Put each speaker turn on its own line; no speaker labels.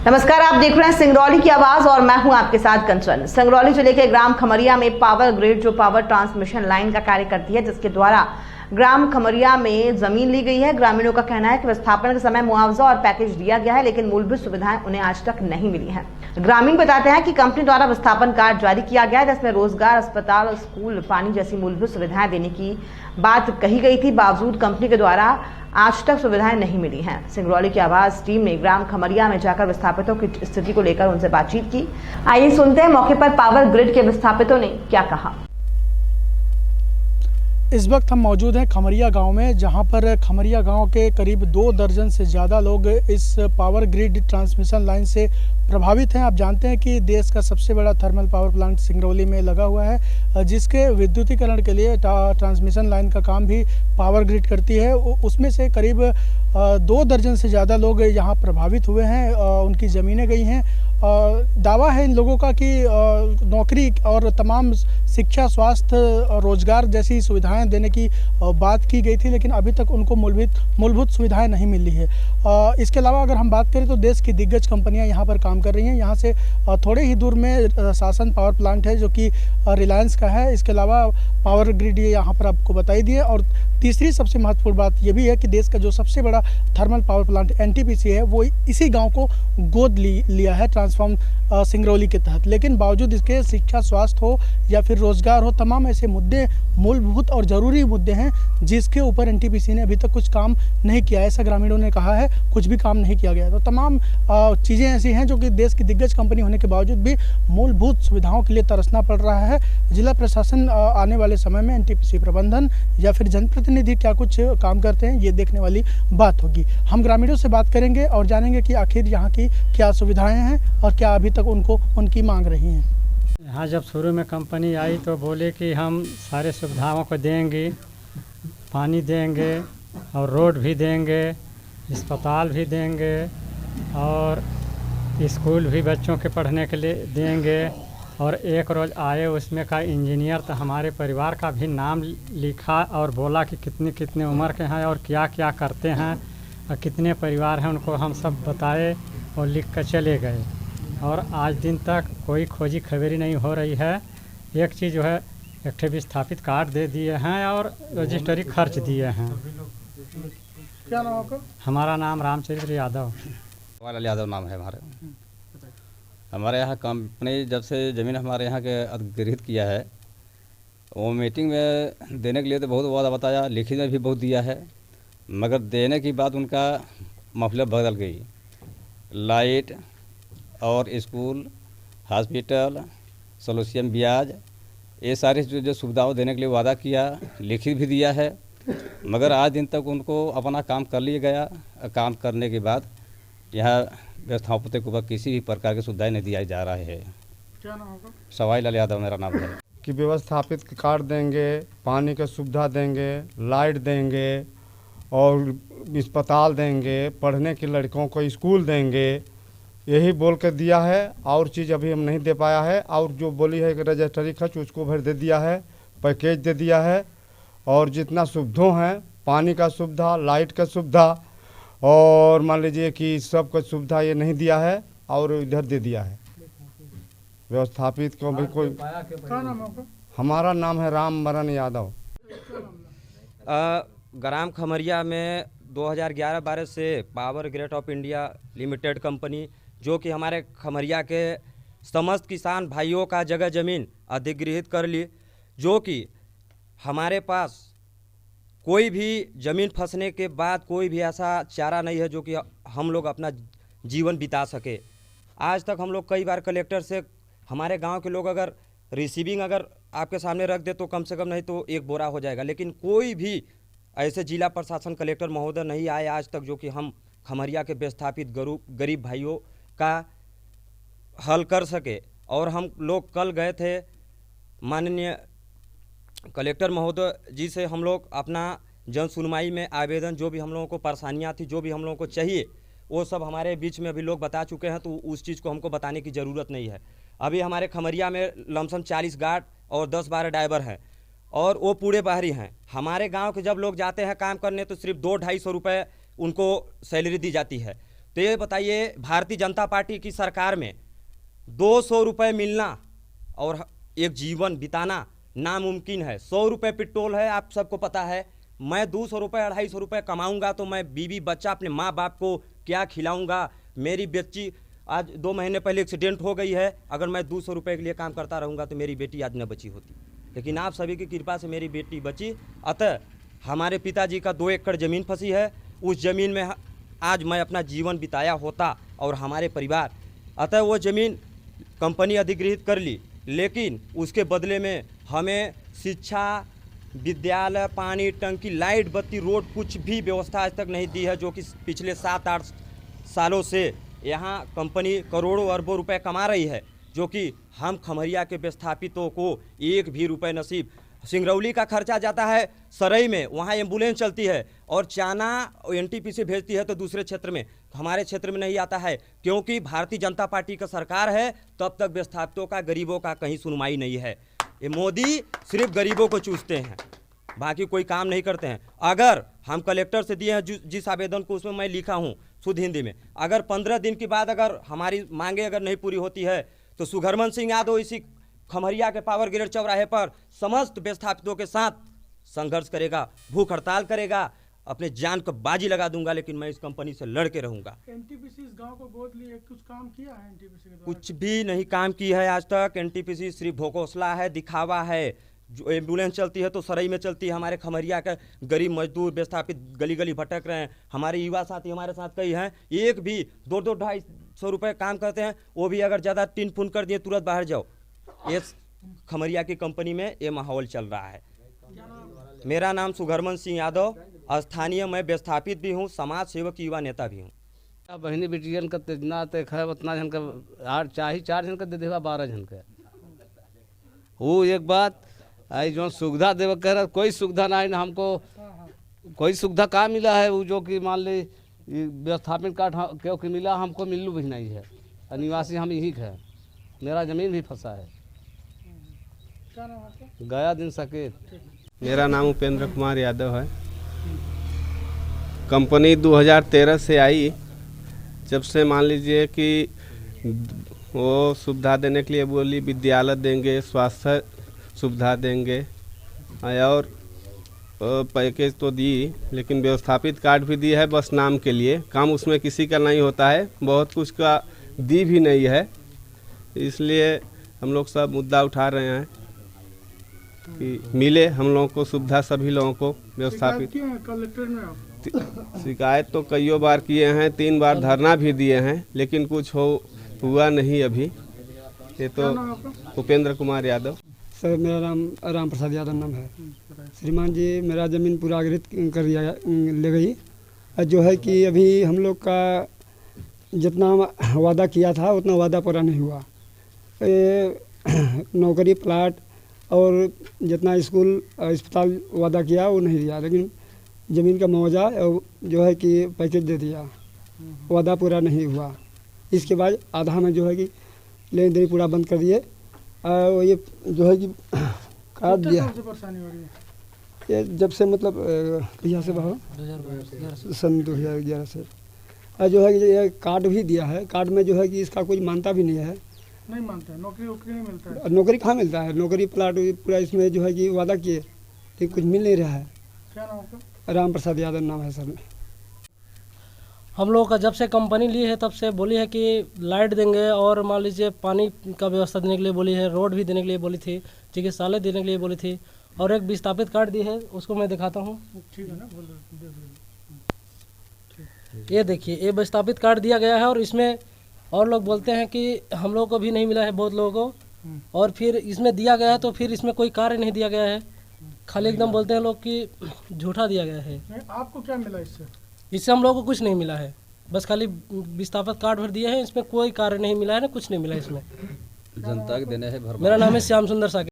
नमस्कार, आप देख रहे हैं सिंगरौली की आवाज और मैं हूं आपके साथ कंचन। सिंगरौली जिले के ग्राम खमरिया में पावर ग्रिड जो पावर ट्रांसमिशन लाइन का कार्य करती है, जिसके द्वारा ग्राम खमरिया में जमीन ली गई है। ग्रामीणों का कहना है कि विस्थापन के समय मुआवजा और पैकेज दिया गया है, लेकिन मूलभूत सुविधाएं उन्हें आज तक नहीं मिली हैं। ग्रामीण बताते हैं कि कंपनी द्वारा विस्थापन कार्ड जारी किया गया है, जिसमें रोजगार, अस्पताल, स्कूल, पानी जैसी मूलभूत सुविधाएं देने की बात कही गई थी। बावजूद कंपनी के द्वारा आज तक सुविधाएं नहीं मिली हैं। सिंगरौली की आवाज टीम ने ग्राम खमरिया में जाकर विस्थापितों की स्थिति को लेकर उनसे बातचीत की। आइए सुनते हैं मौके पर पावर ग्रिड के विस्थापितों ने क्या कहा।
इस वक्त हम मौजूद हैं खमरिया गांव में, जहां पर खमरिया गांव के करीब 2 दर्जन से ज़्यादा लोग इस पावर ग्रिड ट्रांसमिशन लाइन से प्रभावित हैं। आप जानते हैं कि देश का सबसे बड़ा थर्मल पावर प्लांट सिंगरौली में लगा हुआ है, जिसके विद्युतीकरण के लिए ट्रांसमिशन लाइन का काम भी पावर ग्रिड करती है। उसमें से करीब 2 दर्जन से ज़्यादा लोग यहाँ प्रभावित हुए हैं, उनकी ज़मीनें गई हैं। दावा है इन लोगों का कि नौकरी और तमाम शिक्षा, स्वास्थ्य, रोजगार जैसी सुविधाएं देने की बात की गई थी, लेकिन अभी तक उनको मूलभूत सुविधाएं नहीं मिली है। इसके अलावा अगर हम बात करें तो देश की दिग्गज कंपनियां यहां पर काम कर रही हैं। यहां से थोड़े ही दूर में शासन पावर प्लांट है, जो कि रिलायंस का है। इसके अलावा पावर ग्रिड ये यहाँ पर आपको बताई दी है। और तीसरी सबसे महत्वपूर्ण बात यह भी है कि देश का जो सबसे बड़ा थर्मल पावर प्लांट NTPC है, वो इसी गांव को गोद लिया है ट्रांसफॉर्म सिंगरौली के तहत। लेकिन बावजूद इसके शिक्षा, स्वास्थ्य हो या फिर रोजगार हो, तमाम ऐसे मुद्दे मूलभूत और ज़रूरी मुद्दे हैं जिसके ऊपर NTPC ने अभी तक कुछ काम नहीं किया है। ऐसा ग्रामीणों ने कहा है, कुछ भी काम नहीं किया गया है। तो तमाम चीज़ें ऐसी हैं जो कि देश की दिग्गज कंपनी होने के बावजूद भी मूलभूत सुविधाओं के लिए तरसना पड़ रहा है। जिला प्रशासन आने वाले समय में NTPC प्रबंधन या फिर जनप्रतिनिधि क्या कुछ काम करते हैं, ये देखने वाली बात होगी। हम ग्रामीणों से बात करेंगे और जानेंगे कि आखिर यहाँ की क्या सुविधाएं हैं और क्या अभी तक उनकी मांग रही हैं।
यहाँ जब शुरू में कंपनी आई तो बोले कि हम सारे सुविधाओं को देंगे, पानी देंगे और रोड भी देंगे, अस्पताल भी देंगे और स्कूल भी बच्चों के पढ़ने के लिए देंगे। और एक रोज़ आए, उसमें का इंजीनियर तो हमारे परिवार का भी नाम लिखा और बोला कि कितनी कितने उम्र के हैं और क्या क्या करते हैं और कितने परिवार हैं, उनको हम सब बताए और लिख कर चले गए। और आज दिन तक कोई खोजी खबरी नहीं हो रही है। एक चीज़ जो है, एक ठे विस्थापित कार्ड दे दिए हैं और रजिस्ट्री खर्च दिए हैं।
क्या नाम आपका?
हमारा नाम रामचंद्र यादव।
जवाहरलाल यादव नाम है हमारे यहाँ कंपनी जब से ज़मीन हमारे यहाँ के अधिग्रहित किया है, वो मीटिंग में देने के लिए तो बहुत वादा बताया, लिखित में भी बहुत दिया है, मगर देने की बात उनका मतलब बदल गई। लाइट और स्कूल, हॉस्पिटल, सोल्यूशन ब्याज, ये सारी जो सुविधाओं देने के लिए वादा किया, लिखित भी दिया है, मगर आज दिन तक उनको अपना काम कर लिया गया। काम करने के बाद यहाँ व्यवस्थापकों को किसी भी प्रकार की सुविधाएं नहीं दिया जा रहा है।
क्या नाम होगा?
जवाहरलाल यादव मेरा नाम है।
कि व्यवस्थापित कार्ड देंगे, पानी का सुविधा देंगे, लाइट देंगे और अस्पताल देंगे, पढ़ने के लड़कों को स्कूल देंगे, यही बोल कर दिया है। और चीज़ अभी हम नहीं दे पाया है। और जो बोली है कि रजिस्ट्री खर्च, उसको भर दे दिया है, पैकेज दे दिया है। और जितना सुविधाएं हैं, पानी का सुविधा, लाइट का सुविधा और मान लीजिए कि सब कुछ सुविधा ये नहीं दिया है और इधर दे दिया है। व्यवस्थापित को भी कोई।
क्या नाम आपका?
हमारा नाम है रामवरण यादव।
ग्राम खमरिया में 2011-12 से power grid of India limited company, जो कि हमारे खमरिया के समस्त किसान भाइयों का जगह ज़मीन अधिग्रहित कर ली, जो कि हमारे पास कोई भी ज़मीन फंसने के बाद कोई भी ऐसा चारा नहीं है जो कि हम लोग अपना जीवन बिता सके। आज तक हम लोग कई बार कलेक्टर से, हमारे गांव के लोग अगर रिसीविंग अगर आपके सामने रख दे तो कम से कम नहीं तो 1 बोरा हो जाएगा, लेकिन कोई भी ऐसे जिला प्रशासन, कलेक्टर महोदय नहीं आए आज तक जो कि हम खमरिया के विस्थापित गरीब भाइयों का हल कर सके। और हम लोग कल गए थे माननीय कलेक्टर महोदय जी से, हम लोग अपना जन सुनवाई में आवेदन, जो भी हम लोगों को परेशानियां थी, जो भी हम लोगों को चाहिए, वो सब हमारे बीच में अभी लोग बता चुके हैं, तो उस चीज़ को हमको बताने की ज़रूरत नहीं है। अभी हमारे खमरिया में लमसम 40 गार्ड और 10-12 ड्राइवर हैं और वो पूरे बाहरी हैं। हमारे गांव के जब लोग जाते हैं काम करने तो सिर्फ 200-250 रुपये उनको सैलरी दी जाती है। तो ये बताइए, भारतीय जनता पार्टी की सरकार में 200 रुपये मिलना और एक जीवन बिताना नामुमकिन है। 100 रुपये पेट्रोल है, आप सबको पता है। मैं 200 रुपये 250 रुपये कमाऊंगा तो मैं बीवी बच्चा अपने माँ बाप को क्या खिलाऊंगा। मेरी बच्ची आज 2 महीने पहले एक्सीडेंट हो गई है, अगर मैं 200 रुपये के लिए काम करता रहूँगा तो मेरी बेटी आज न बची होती, लेकिन आप सभी की कृपा से मेरी बेटी बची। अतः हमारे पिताजी का 2 एकड़ ज़मीन फंसी है, उस ज़मीन में आज मैं अपना जीवन बिताया होता और हमारे परिवार। अतः वो ज़मीन कंपनी अधिग्रहित कर ली, लेकिन उसके बदले में हमें शिक्षा, विद्यालय, पानी, टंकी, लाइट, बत्ती, रोड कुछ भी व्यवस्था आज तक नहीं दी है, जो कि पिछले 7-8 सालों से यहाँ कंपनी करोड़ों अरबों रुपए कमा रही है, जो कि हम खमरिया के विस्थापितों को एक भी रुपए नसीब। सिंगरौली का खर्चा जाता है सरई में, वहाँ एम्बुलेंस चलती है, और चाना एनटीपीसी से भेजती है तो दूसरे क्षेत्र में, हमारे क्षेत्र में नहीं आता है, क्योंकि भारतीय जनता पार्टी का सरकार है। तब तक विस्थापितों का, गरीबों का कहीं सुनवाई नहीं है। ये मोदी सिर्फ गरीबों को चूसते हैं, बाकी कोई काम नहीं करते हैं। अगर हम कलेक्टर से दिए हैं जिस आवेदन को, उसमें मैं लिखा हूँ शुद्ध हिंदी में, अगर 15 दिन के बाद अगर हमारी मांगे अगर नहीं पूरी होती है तो सुघरमन सिंह यादव इसी खमरिया के पावर ग्रिड चौराहे पर समस्त विस्थापितों के साथ संघर्ष करेगा, भूख हड़ताल करेगा, अपने जान को बाजी लगा दूंगा, लेकिन मैं इस कंपनी से लड़ के रहूंगा।
एनटीपीसी इस गांव को गोद लिए, कुछ काम किया है एनटीपीसी के द्वारा?
कुछ भी नहीं काम की है आज तक। एनटीपीसी सिर्फ भोकोसला है, दिखावा है। जो एम्बुलेंस चलती है तो सरई में चलती है, हमारे खमरिया का गरीब मजदूर विस्थापित गली गली भटक रहे हैं। हमारे युवा साथी हमारे साथ कई हैं, एक भी 200-250 रुपये काम करते हैं, वो भी अगर ज़्यादा टिन फुन कर दिए तुरंत बाहर जाओ। ये खमरिया की कंपनी में ये माहौल चल रहा है। मेरा नाम सुघरमन सिंह यादव, स्थानीय, मैं विस्थापित भी हूँ, समाज सेवक, युवा नेता भी हूँ।
बहनी बेटियन का जितना तक है उतना जन का चाहे 4 जन का दे देगा, 12 जन का। वो एक बात आई जो सुविधा देव कह रहा, कोई सुविधा ना हमको, कोई सुविधा कहाँ मिला है। वो जो कि मान ली विस्थापित कार्ड क्योंकि मिला, हमको मिलू भी नहीं है। निवासी हम यही है, मेरा ज़मीन भी फंसा है। गया दिन सकेत।
मेरा नाम उपेंद्र कुमार यादव है। कंपनी 2013 से आई, जब से मान लीजिए कि वो सुविधा देने के लिए बोली, विद्यालय देंगे, स्वास्थ्य सुविधा देंगे और पैकेज तो दी, लेकिन व्यवस्थापित कार्ड भी दी है, बस नाम के लिए। काम उसमें किसी का नहीं होता है, बहुत कुछ का दी भी नहीं है। इसलिए हम लोग सब मुद्दा उठा रहे हैं कि मिले हम लोगों को सुविधा, सभी लोगों को व्यवस्थापित।
कलेक्टर में आप
शिकायत तो कई बार किए हैं, 3 बार धरना भी दिए हैं, लेकिन कुछ हुआ नहीं अभी। ये तो उपेंद्र कुमार यादव।
सर मेरा नाम राम प्रसाद यादव नाम है। श्रीमान जी, मेरा ज़मीन पूरा अधिग्रहित कर दिया ले गई। जो है कि अभी हम लोग का जितना वादा किया था उतना वादा पूरा नहीं हुआ। नौकरी, प्लाट और जितना स्कूल, अस्पताल वादा किया वो नहीं दिया, लेकिन ज़मीन का मुआवजा जो है कि पैकेज दे दिया, वादा पूरा नहीं हुआ। इसके बाद आधा में जो है कि लेन देन पूरा बंद कर दिए। ये जो है कि काट दिया।
परेशानी हो रही है
ये जब से मतलब यहाँ से बाहर सन 2011 से जो है कि ये कार्ड भी दिया है। कार्ड में जो है कि इसका कोई मानता भी नहीं है,
नहीं मानते हैं। नौकरी नहीं मिलता है।
नौकरी कहाँ मिलता है? नौकरी, प्लाट पूरा इसमें जो है कि वादा किए, लेकिन कुछ मिल नहीं रहा है।
क्या नाम आपका?
राम प्रसाद यादव नाम है सर।
हम लोगों का जब से कंपनी ली है तब से बोली है कि लाइट देंगे और मान लीजिए पानी का व्यवस्था देने के लिए बोली है, रोड भी देने के लिए बोली थी, चिकित्सालय देने के लिए बोली थी, और एक विस्थापित कार्ड दी है, उसको मैं दिखाता हूँ।
ठीक है ना,
ये देखिए, ये विस्थापित कार्ड दिया गया है, और इसमें और लोग बोलते हैं कि हम लोगों को भी नहीं मिला है, बहुत लोगों को। और फिर इसमें दिया गया है तो फिर इसमें कोई कार्य नहीं दिया गया है, खाली एकदम बोलते हैं लोग कि झूठा दिया गया है।
आपको क्या मिला इससे?
इससे हम लोगों को कुछ नहीं मिला है, बस खाली विस्थापित कार्ड भर दिए हैं, इसमें कोई कार्य नहीं मिला है ना, कुछ नहीं मिला इसमें।
जनता के देने है भर।
मेरा नाम है श्याम सुंदर साके।